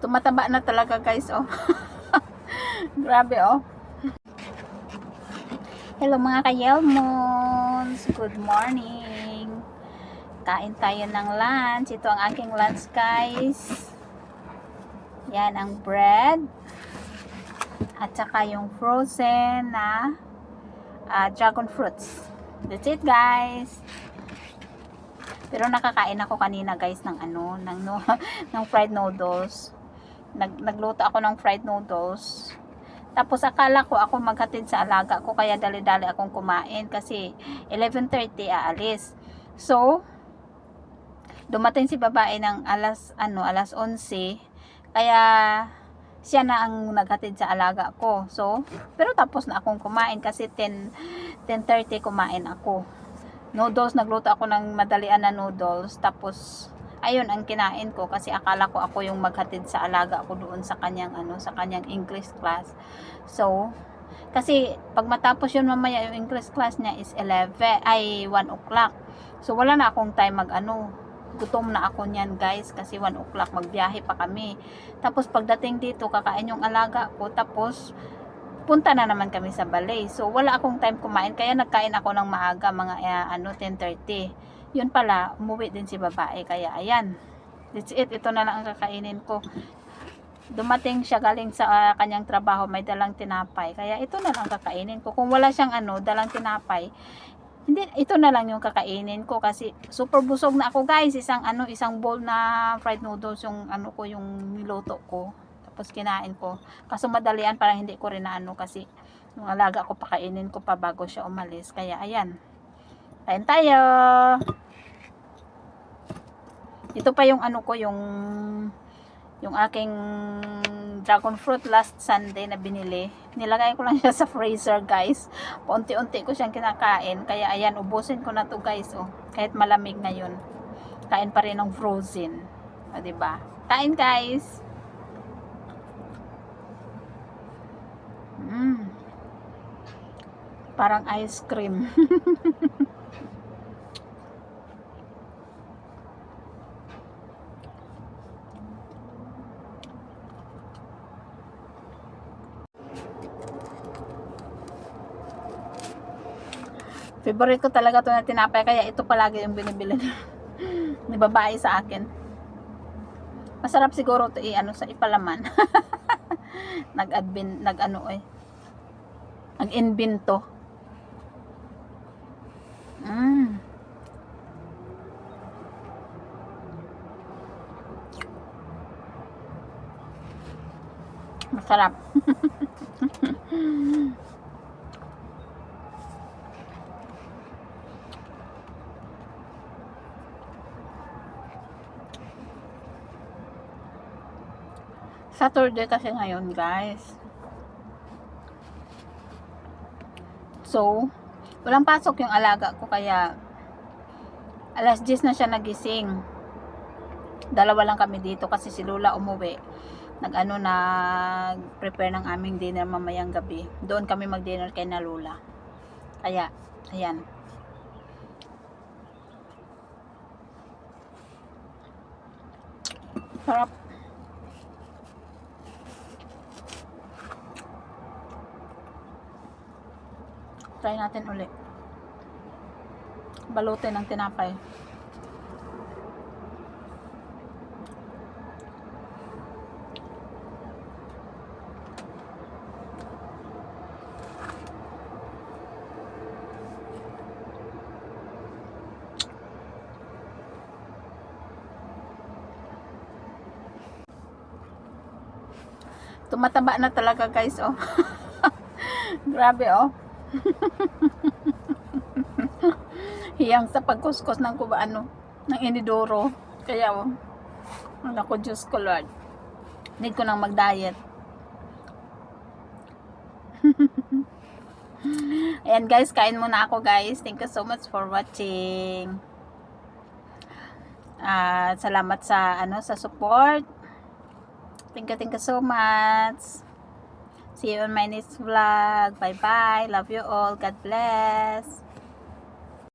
Tumataba na talaga guys, oh. Grabe, oh. Hello mga ka-Yelmons. Good morning. Kain tayo ng lunch. Ito ang aking lunch guys. Yan ang bread. At saka yung frozen na dragon fruits. That's it guys. Pero nakakain ako kanina guys ng ng fried noodles. Nagluto ako ng fried noodles. Tapos akala ko ako maghatid sa alaga ko kaya dali-dali akong kumain kasi 11:30 aalis. So dumating si babae ng alas 11 kaya siya na ang naghatid sa alaga ko. So pero tapos na akong kumain kasi 10:30 kumain ako. Noodles, nagluto ako ng madalian na noodles. Tapos ayun ang kinain ko kasi akala ko ako yung maghatid sa alaga ko doon sa kanyang sa kanyang English class. So kasi pag matapos yun mamaya yung English class niya is 1 o'clock. So wala na akong time gutom na ako niyan guys kasi 1 o'clock magbiyahe pa kami. Tapos pagdating dito kakain yung alaga ko tapos punta na naman kami sa ballet. So wala akong time kumain kaya nagkain ako ng maaga mga 10:30. Yun pala, umuwi din si babae. Kaya ayan. That's it. Ito na lang ang kakainin ko. Dumating siya galing sa kanyang trabaho. May dalang tinapay. Kaya ito na lang kakainin ko. Kung wala siyang dalang tinapay, hindi, ito na lang yung kakainin ko. Kasi super busog na ako guys. Isang bowl na fried noodles yung yung niluto ko. Tapos kinain ko. Kaso madalian para hindi ko rin kasi yung alaga ko pakainin ko pa bago siya umalis. Kaya ayan. Kain tayo. Ito pa yung yung aking dragon fruit last Sunday na binili. Nilagay ko lang siya sa freezer guys. Paunti-unti ko siyang kinakain. Kaya ayan, ubusin ko na to guys. Oh. Kahit malamig ngayon. Kain pa rin ng frozen. O, diba? Kain guys. Parang ice cream. Favorite ko talaga to na tinapay kaya ito palagi yung binibili ni babae sa akin. Masarap siguro to sa ipalaman. Nag-invento. Masarap. Saturday kasi ngayon guys. So walang pasok yung alaga ko kaya alas 10 na siya nagising. Dalawa lang kami dito kasi si Lola umuwi. Nag-prepare ng aming dinner mamayang gabi. Doon kami mag-dinner kay na Lola. Kaya ayan. Sarap. Try natin ulit. Balutin ng tinapay. Tumataba na talaga guys, oh. Grabe, oh. Hiyang sa pagkuskus ng ng inidoro. Kaya ako Diyos ko Lord, need ko nang mag-diet. Ayan guys, kain muna ako guys. Thank you so much for watching. Salamat sa sa support. Thank you so much. See you on my next vlog. Bye bye. Love you all. God bless.